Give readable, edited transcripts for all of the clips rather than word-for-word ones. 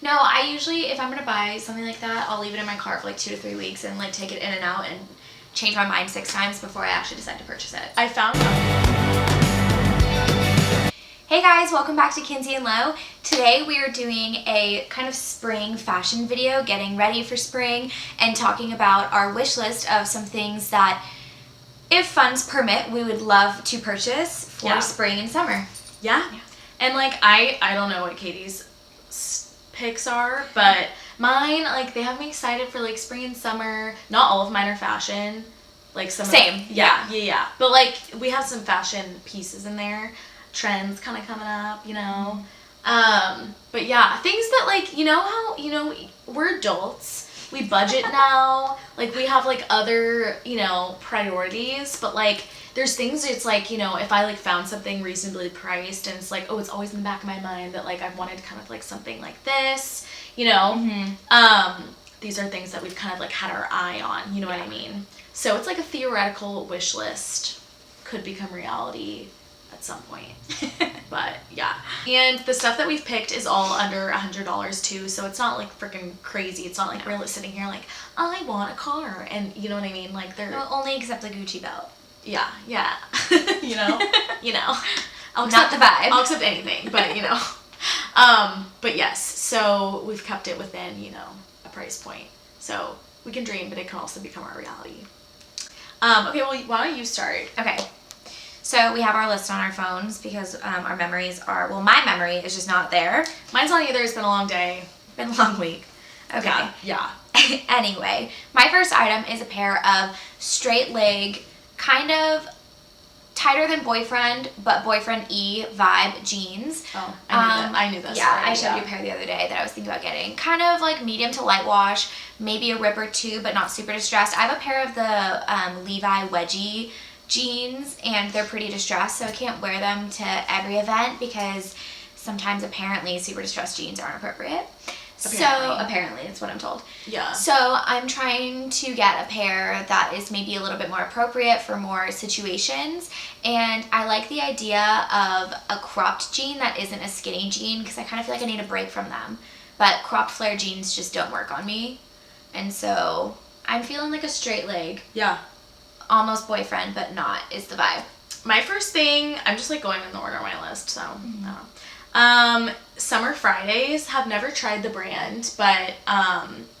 No, I usually, if I'm going to buy something like that, I'll leave it in my cart for like 2 to 3 weeks and like take it in and out and change my mind 6 times before I actually decide to purchase it. I found Hey guys, welcome back to Kinsey Lo. Today we are doing a kind of spring fashion video, getting ready for spring and talking about our wish list of some things that, if funds permit, we would love to purchase for spring and summer. Yeah. And like, I don't know what Katie's picks are, but mine, like, they have me excited for like spring and summer. Not all of mine are fashion. Like some Same. Yeah. But like, we have some fashion pieces in there. Trends kind of coming up, you know. But yeah, things that like, you know how, you know, we're adults, we budget now, like we have like other, you know, priorities, but like there's things it's like, you know, if I like found something reasonably priced and it's like, oh, it's always in the back of my mind that like I've wanted kind of like something like this, you know. These are things that we've kind of like had our eye on, you know what I mean? So it's like a theoretical wish list, could become reality at some point. But yeah, and the stuff that we've picked is all under $100 too, so it's not like freaking crazy. It's not like we're sitting here like, I want a car, and you know what I mean, like they're Only except the Gucci belt. yeah you know Not the vibe. I'll accept anything, but you know. But yes, so we've kept it within, you know, a price point, so we can dream, but it can also become our reality. Okay, well, why don't you start? Okay. So we have our list on our phones because our memories are, well, my memory is just not there. Mine's not either. It's been a long day. Been a long week. Okay. Yeah. Anyway, my first item is a pair of straight leg, kind of tighter than boyfriend, but boyfriend-y vibe jeans. Oh, I knew this. Yeah, already, I showed you a pair the other day that I was thinking about getting. Kind of like medium to light wash, maybe a rip or two, but not super distressed. I have a pair of the Levi wedgie jeans, and they're pretty distressed, so I can't wear them to every event because sometimes apparently super distressed jeans aren't appropriate. So apparently that's what I'm told. Yeah. So I'm trying to get a pair that is maybe a little bit more appropriate for more situations, and I like the idea of a cropped jean that isn't a skinny jean because I kind of feel like I need a break from them, but cropped flare jeans just don't work on me, and so I'm feeling like a straight leg. Yeah. Almost boyfriend, but not, is the vibe. My first thing, I'm just like going in the order of my list, so I don't know. Summer Fridays, have never tried the brand, but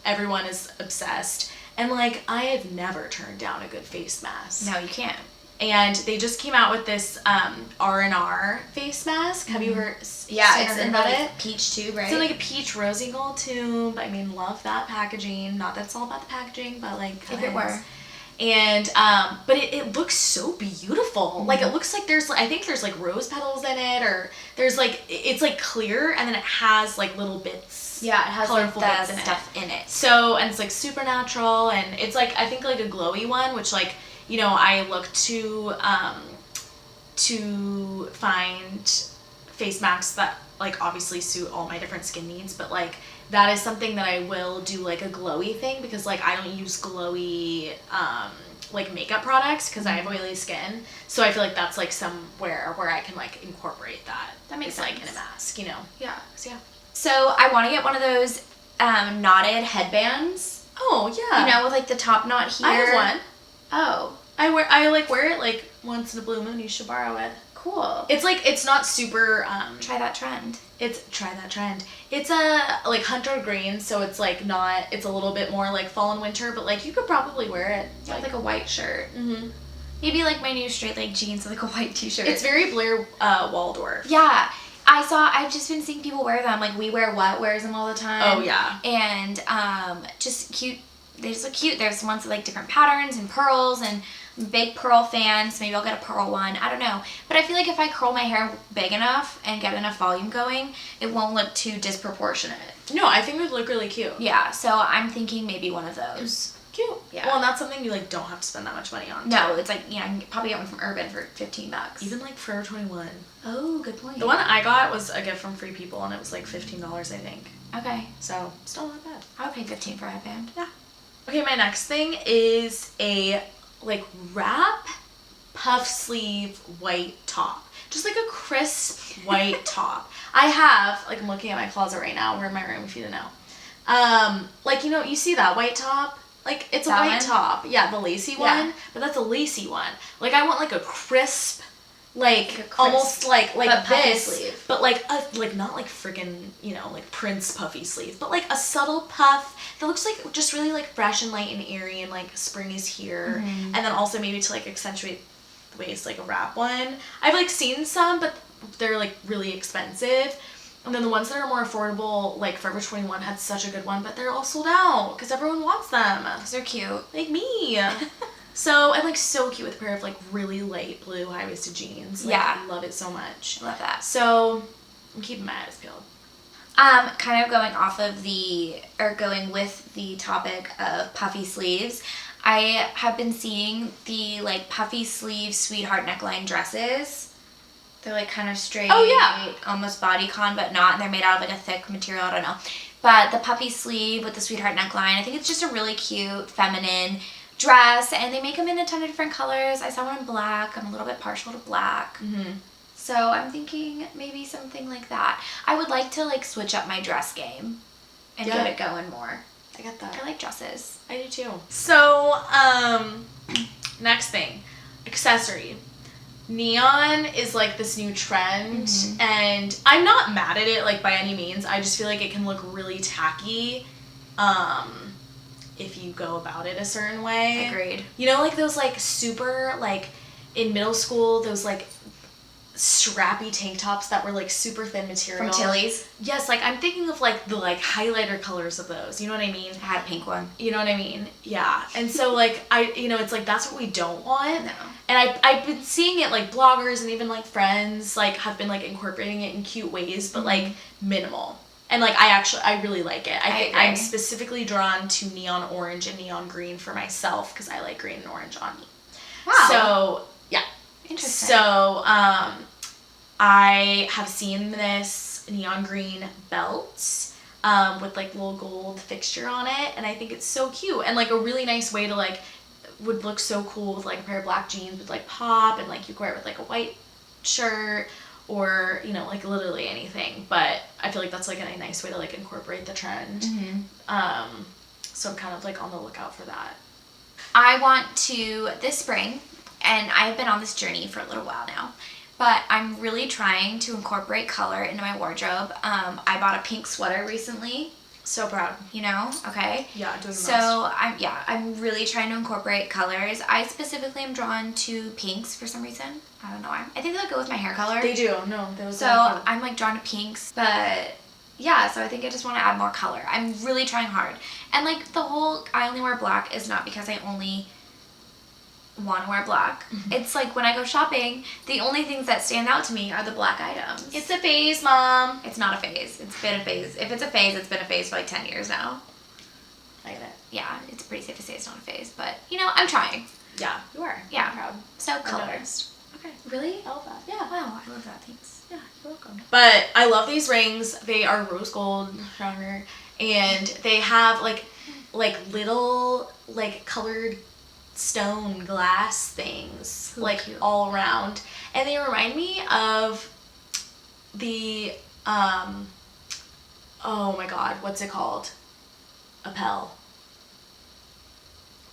everyone is obsessed. And like, I have never turned down a good face mask. No, you can't. And they just came out with this R&R face mask. Have you heard? Yeah, it's heard in about the it? peach tube, right? It's in like a peach rosy gold tube. I mean, love that packaging. Not that it's all about the packaging, but like, if it were. And but it looks so beautiful. Like, it looks like there's, I think there's like rose petals in it, or there's like, it's like clear, and then it has like little bits. Yeah, it has colorful like bits the stuff in it. So, and it's like super natural, and it's like, I think like a glowy one, which like, you know, I look to find face masks that like obviously suit all my different skin needs, but like that is something that I will do, like a glowy thing, because like I don't use glowy like makeup products because I have oily skin, so I feel like that's like somewhere where I can like incorporate that. That makes sense. Like in a mask, you know. Yeah. So yeah. So I want to get one of those knotted headbands. Oh yeah. You know, with like the top knot here. I have one. Oh. I wear it like once in a blue moon. You should borrow it. Cool. It's like, it's not super try that trend. Try that trend. It's a like hunter green, so it's like not, it's a little bit more like fall and winter, but like you could probably wear it. Yeah, like a white shirt. Maybe like my new straight leg jeans with like a white t-shirt. It's very Blair Waldorf. Yeah. I've just been seeing people wear them. Like We Wear What wears them all the time. Oh yeah. And just cute. They just look cute. There's ones with like different patterns and pearls, and I'm a big pearl fan, so maybe I'll get a pearl one. I don't know. But I feel like if I curl my hair big enough and get enough volume going, it won't look too disproportionate. No, I think it would look really cute. Yeah, so I'm thinking maybe one of those. Cute. Yeah. Well, and that's something you like don't have to spend that much money on. No, it's like, you know, I can probably get one from Urban for $15. Even like Forever 21. Oh, good point. The one I got was a gift from Free People, and it was like $15, I think. Okay. So, still not bad. I would pay $15 for a headband. Yeah. Okay, my next thing is a like wrap puff sleeve white top. Just like a crisp white top. I have, like, I'm looking at my closet right now. We're in my room, if you didn't know. Like, you know, you see that white top? Like, it's a white top. Yeah, the lacy one. But that's a lacy one. Like, I want, like, a crisp, almost like this, sleeve. But like not like freaking, you know, like Prince puffy sleeve, but like a subtle puff that looks like just really like fresh and light and airy, and like spring is here. And then also maybe to like accentuate the waist, like a wrap one. I've like seen some, but they're like really expensive. And then the ones that are more affordable, like Forever 21 had such a good one, but they're all sold out because everyone wants them. They're cute. Like me. So, and like so cute with a pair of like really light blue high-waisted jeans. Like, I love it so much. Love that. So, I'm keeping my eyes peeled. Kind of going with the topic of puffy sleeves. I have been seeing the like puffy sleeve sweetheart neckline dresses. They're like kind of straight, almost bodycon, but not, and they're made out of like a thick material, I don't know. But the puffy sleeve with the sweetheart neckline, I think it's just a really cute, feminine dress, and they make them in a ton of different colors. I saw one in black. I'm a little bit partial to black. So I'm thinking maybe something like that. I would like to like switch up my dress game and get it going more. I get that. I like dresses. I do too. So, next thing, accessory. Neon is like this new trend, and I'm not mad at it like by any means. I just feel like it can look really tacky. If you go about it a certain way. Agreed. You know, like those like super, like in middle school, those like strappy tank tops that were like super thin material. From Tilly's? Yes, like I'm thinking of like the like highlighter colors of those. You know what I mean? I had a pink one. You know what I mean? Yeah. And so like it's like that's what we don't want. No. And I've been seeing it like bloggers and even like friends like have been like incorporating it in cute ways, but like minimal. And like I really like it. I think I'm specifically drawn to neon orange and neon green for myself because I like green and orange on me. Wow. So yeah. Interesting. So I have seen this neon green belt with like little gold fixture on it, and I think it's so cute and like a really nice way to like would look so cool with like a pair of black jeans with like pop, and like you could wear it with like a white shirt. Or, you know, like literally anything. But I feel like that's like a nice way to like incorporate the trend. So I'm kind of like on the lookout for that. I want to, this spring, and I've been on this journey for a little while now, but I'm really trying to incorporate color into my wardrobe. I bought a pink sweater recently. So proud. You know? Okay. Yeah, doing the So I'm really trying to incorporate colors. I specifically am drawn to pinks for some reason. I don't know why. I think they would go with my hair color. They do. No, they would. So I'm like drawn to pinks, but yeah. So I think I just want to add more color. I'm really trying hard, and like the whole I only wear black is not because I only want to wear black. It's like when I go shopping, the only things that stand out to me are the black items. It's a phase, Mom. It's not a phase. It's been a phase. If it's a phase, it's been a phase for like 10 years now. I get it. Yeah, it's pretty safe to say it's not a phase, but you know, I'm trying. Yeah, you are. Yeah. I'm proud. So color. Okay. Really? I love that. Yeah. Wow, I love that. Thanks. Yeah, you're welcome. But I love these rings. They are rose gold, shocker, and they have like little like colored stone glass things like cute. All around, and they remind me of the oh my god, what's it called? Appel.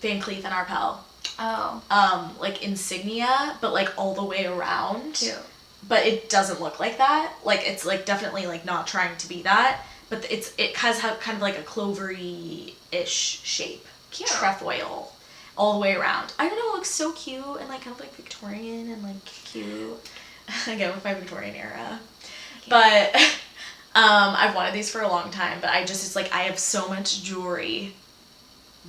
Van Cleef and Arpels. Oh. Like insignia, but like all the way around. Cute. But it doesn't look like that. Like it's like definitely like not trying to be that, but it has kind of like a clovery-ish shape. Cute. Trefoil. All the way around. I don't know, it looks so cute and like kind of like Victorian and like cute. Again, with my Victorian era. But I've wanted these for a long time, but it's like I have so much jewelry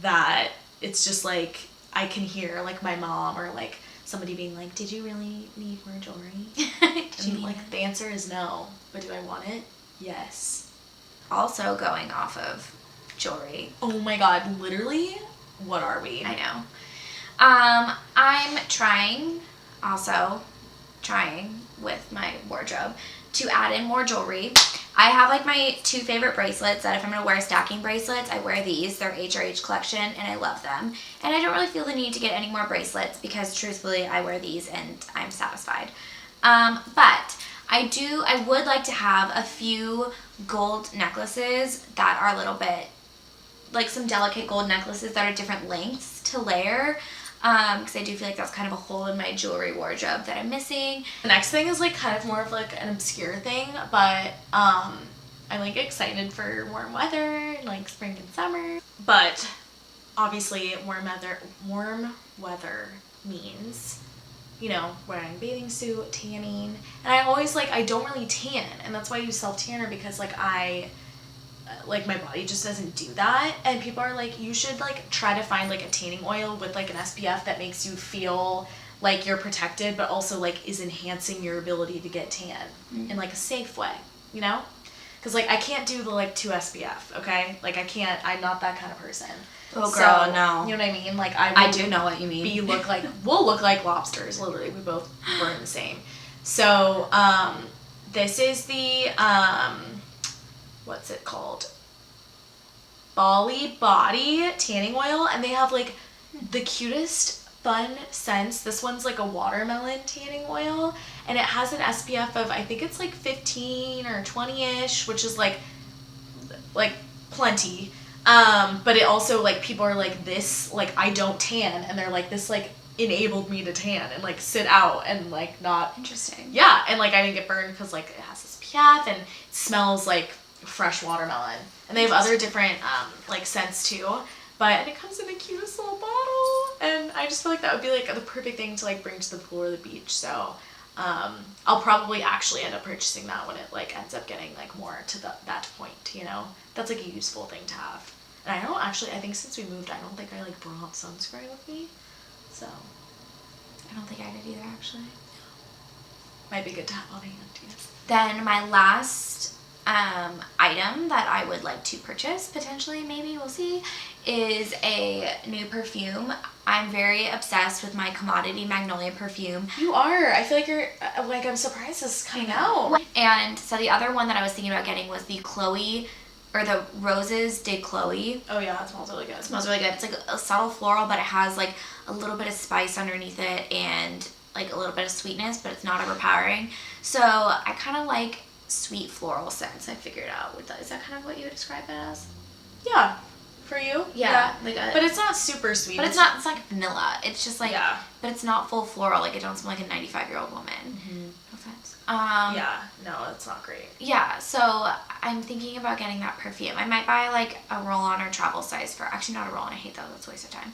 that it's just like I can hear like my mom or like somebody being like, did you really need more jewelry? And like the answer is no. But do I want it? Yes. Also going off of jewelry. Oh my god, literally? What are we? I know. I'm trying with my wardrobe to add in more jewelry. I have like my two favorite bracelets that if I'm going to wear stacking bracelets, I wear these. They're HRH collection and I love them. And I don't really feel the need to get any more bracelets because truthfully I wear these and I'm satisfied. But I would like to have a few gold necklaces that are a little bit, like some delicate gold necklaces that are different lengths to layer. Because I do feel like that's kind of a hole in my jewelry wardrobe that I'm missing. The next thing is like kind of more of like an obscure thing, but I'm like excited for warm weather, like spring and summer. But obviously warm weather means, you know, wearing a bathing suit, tanning. And I always like, I don't really tan, and that's why I use self-tanner, because like my body just doesn't do that. And people are like, you should like try to find like a tanning oil with like an SPF that makes you feel like you're protected, but also like is enhancing your ability to get tan in like a safe way, you know? Because like I can't do the like 2 SPF, okay? Like I'm not that kind of person. Oh girl, so, no. You know what I mean? Like I do know what you mean. We'll look like lobsters, literally. We both burn the same. So this is the what's it called? Bali Body tanning oil, and they have like the cutest fun scents. This one's like a watermelon tanning oil, and it has an SPF of, I think it's like 15 or 20-ish, which is like plenty. But it also, like, people are like, this, like, I don't tan, and they're like, this like enabled me to tan and like sit out and like not. Interesting. Yeah, and like I didn't get burned because like it has SPF and it smells like fresh watermelon. And they have other different like scents too, and it comes in the cutest little bottle, and I just feel like that would be like the perfect thing to like bring to the pool or the beach. So I'll probably actually end up purchasing that when it like ends up getting like more to that point, you know. That's like a useful thing to have. And I think since we moved, I don't think I like brought sunscreen with me, so I don't think I did either, actually. Might be good to have on hand too. Then my last item that I would like to purchase, potentially, maybe, we'll see, is a new perfume. I'm very obsessed with my Commodity Magnolia perfume. You are. I feel like you're, like, I'm surprised this is coming out. And so the other one that I was thinking about getting was the the Roses de Chloe. Oh yeah, it smells really good. It smells really good. It's like a subtle floral, but it has like a little bit of spice underneath it and like a little bit of sweetness, but it's not overpowering. So I kind of like sweet floral scents, I figured out. Is that kind of what you would describe it as? Yeah. For you? Yeah. But it's not super sweet. But it's like vanilla. It's just like, yeah. But it's not full floral. Like, it don't smell like a 95-year-old woman. Mm-hmm. No offense. Yeah. No, it's not great. Yeah. So I'm thinking about getting that perfume. I might buy like a roll-on or travel size actually not a roll-on. I hate that. That's a waste of time.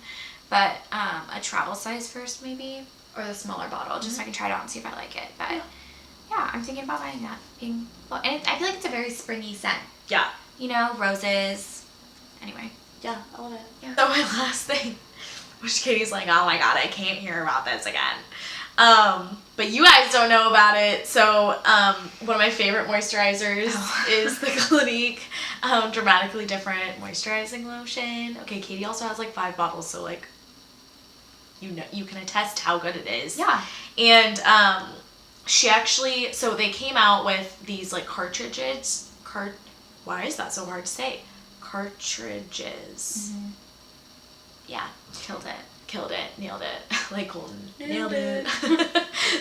But a travel size first, maybe, or the smaller bottle, just so I can try it out and see if I like it. But yeah, I'm thinking about buying that. And I feel like it's a very springy scent. Yeah. You know, roses. Anyway. Yeah, I love it. Yeah. So my last thing, which Katie's like, oh my god, I can't hear about this again. But you guys don't know about it. So one of my favorite moisturizers is the Clinique Dramatically Different Moisturizing Lotion. Okay, Katie also has like 5 bottles, so like, you know, you can attest how good it is. Yeah. And she actually, so they came out with these like cartridges. Why is that so hard to say? Cartridges. Mm-hmm. Yeah. Killed it. Nailed it. Like Colton. Nailed it.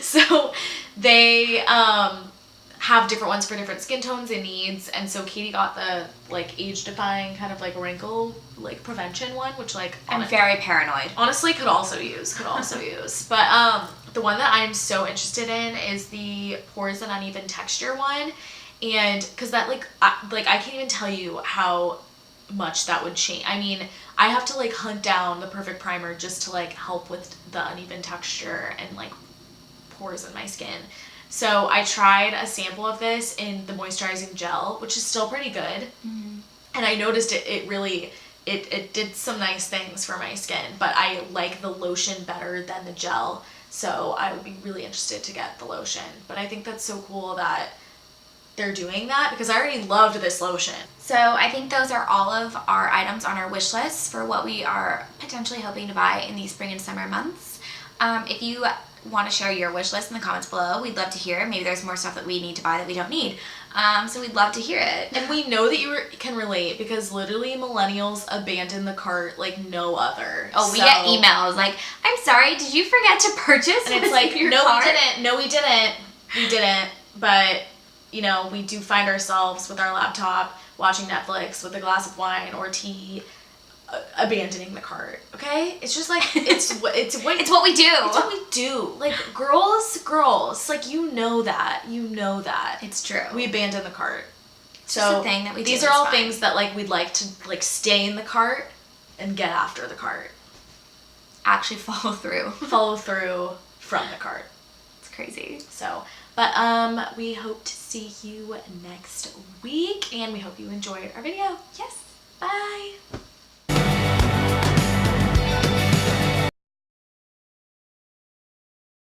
So they have different ones for different skin tones and needs. And so Katie got the like age defying kind of like wrinkle like prevention one, which like I'm very paranoid. Honestly could also use. But the one that I'm so interested in is the Pores and Uneven Texture one. And because that like I can't even tell you how much that would change. I mean, I have to like hunt down the perfect primer just to like help with the uneven texture and like pores in my skin. So I tried a sample of this in the moisturizing gel, which is still pretty good. Mm-hmm. And I noticed it really did some nice things for my skin, but I like the lotion better than the gel. So I would be really interested to get the lotion. But I think that's so cool that they're doing that, because I already loved this lotion. So I think those are all of our items on our wish list for what we are potentially hoping to buy in the spring and summer months. If you want to share your wish list in the comments below, we'd love to hear. Maybe there's more stuff that we need to buy that we don't need. So we'd love to hear it. And we know that you can relate, because literally millennials abandon the cart like no other. Oh, we get emails like, I'm sorry, did you forget to purchase? And it's like, no, cart? we didn't. No, we didn't. We didn't. but you know, we do find ourselves with our laptop watching Netflix with a glass of wine or tea, abandoning the cart. Okay, it's just like it's what It's what we do. It's what we do. Like girls, like you know that. It's true. We abandon the cart. It's just a thing that we do. These are all things that like we'd like to like stay in the cart and get after the cart. Actually follow through. Follow through from the cart. It's crazy. So, but we hope to see you next week, and we hope you enjoyed our video. Yes. Bye.